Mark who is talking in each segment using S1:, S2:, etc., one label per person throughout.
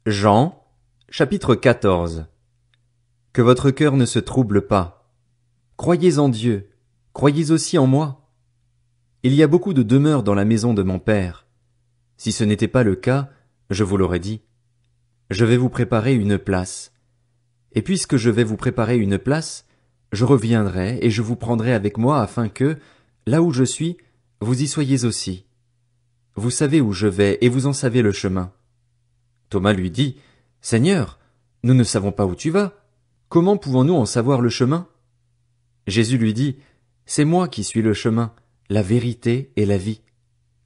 S1: Jean, chapitre 14. Que votre cœur ne se trouble pas. Croyez en Dieu, croyez aussi en moi. Il y a beaucoup de demeures dans la maison de mon Père. Si ce n'était pas le cas, je vous l'aurais dit. Je vais vous préparer une place. Et puisque je vais vous préparer une place, je reviendrai et je vous prendrai avec moi afin que, là où je suis, vous y soyez aussi. Vous savez où je vais et vous en savez le chemin. Thomas lui dit, Seigneur, nous ne savons pas où tu vas. Comment pouvons-nous en savoir le chemin? Jésus lui dit, C'est moi qui suis le chemin, la vérité et la vie.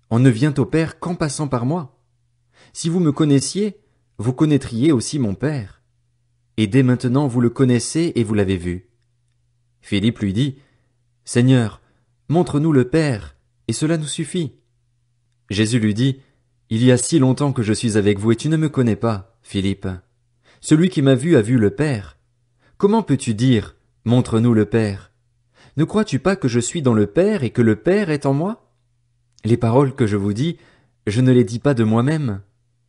S1: On ne vient au Père qu'en passant par moi. Si vous me connaissiez, vous connaîtriez aussi mon Père. Et dès maintenant vous le connaissez et vous l'avez vu. Philippe lui dit, Seigneur, montre-nous le Père, et cela nous suffit. Jésus lui dit, Il y a si longtemps que je suis avec vous et tu ne me connais pas, Philippe. Celui qui m'a vu a vu le Père. Comment peux-tu dire, montre-nous le Père? Ne crois-tu pas que je suis dans le Père et que le Père est en moi? Les paroles que je vous dis, je ne les dis pas de moi-même.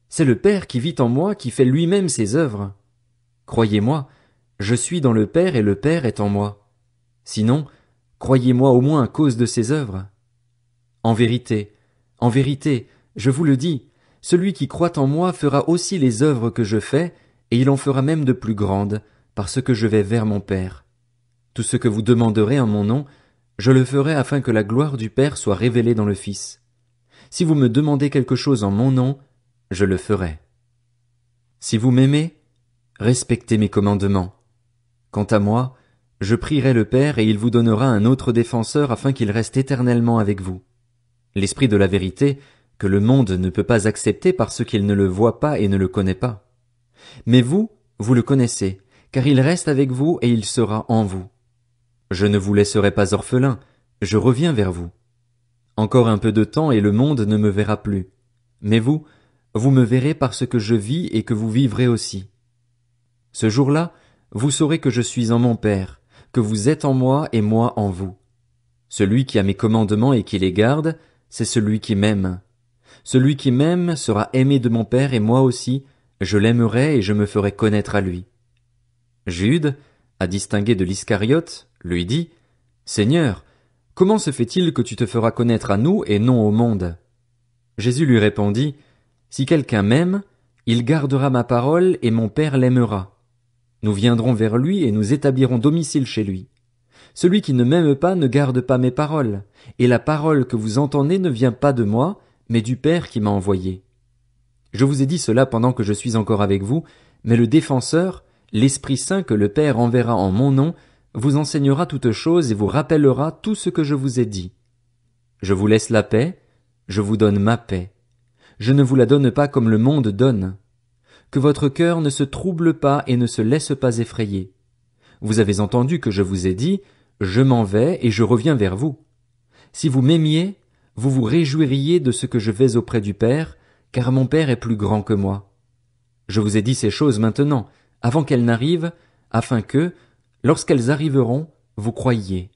S1: C'est le Père qui vit en moi qui fait lui-même ses œuvres. Croyez-moi, je suis dans le Père et le Père est en moi. Sinon, croyez-moi au moins à cause de ses œuvres. En vérité, je vous le dis, celui qui croit en moi fera aussi les œuvres que je fais, et il en fera même de plus grandes, parce que je vais vers mon Père. Tout ce que vous demanderez en mon nom, je le ferai afin que la gloire du Père soit révélée dans le Fils. Si vous me demandez quelque chose en mon nom, je le ferai. Si vous m'aimez, respectez mes commandements. Quant à moi, je prierai le Père et il vous donnera un autre défenseur afin qu'il reste éternellement avec vous. L'Esprit de la vérité, que le monde ne peut pas accepter parce qu'il ne le voit pas et ne le connaît pas. Mais vous, vous le connaissez, car il reste avec vous et il sera en vous. Je ne vous laisserai pas orphelin, je reviens vers vous. Encore un peu de temps et le monde ne me verra plus. Mais vous, vous me verrez parce que je vis et que vous vivrez aussi. Ce jour-là, vous saurez que je suis en mon Père, que vous êtes en moi et moi en vous. Celui qui a mes commandements et qui les garde, c'est celui qui m'aime. Celui qui m'aime sera aimé de mon Père et moi aussi, je l'aimerai et je me ferai connaître à lui. Jude, à distinguer de l'Iscariote, lui dit, Seigneur, comment se fait-il que tu te feras connaître à nous et non au monde? Jésus lui répondit, Si quelqu'un m'aime, il gardera ma parole et mon Père l'aimera. Nous viendrons vers lui et nous établirons domicile chez lui. Celui qui ne m'aime pas ne garde pas mes paroles, et la parole que vous entendez ne vient pas de moi, mais du Père qui m'a envoyé. Je vous ai dit cela pendant que je suis encore avec vous, mais le Défenseur, l'Esprit Saint que le Père enverra en mon nom, vous enseignera toutes choses et vous rappellera tout ce que je vous ai dit. Je vous laisse la paix, je vous donne ma paix. Je ne vous la donne pas comme le monde donne. Que votre cœur ne se trouble pas et ne se laisse pas effrayer. Vous avez entendu que je vous ai dit, je m'en vais et je reviens vers vous. Si vous m'aimiez, vous vous réjouiriez de ce que je vais auprès du Père, car mon Père est plus grand que moi. Je vous ai dit ces choses maintenant, avant qu'elles n'arrivent, afin que, lorsqu'elles arriveront, vous croyiez.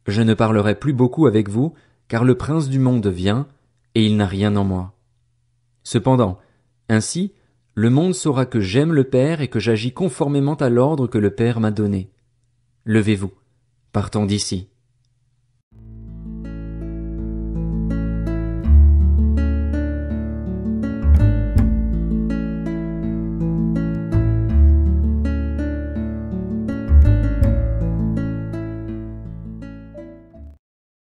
S1: Je ne parlerai plus beaucoup avec vous, car le prince du monde vient, et il n'a rien en moi. Cependant, ainsi, le monde saura que j'aime le Père et que j'agis conformément à l'ordre que le Père m'a donné. Levez-vous, partons d'ici.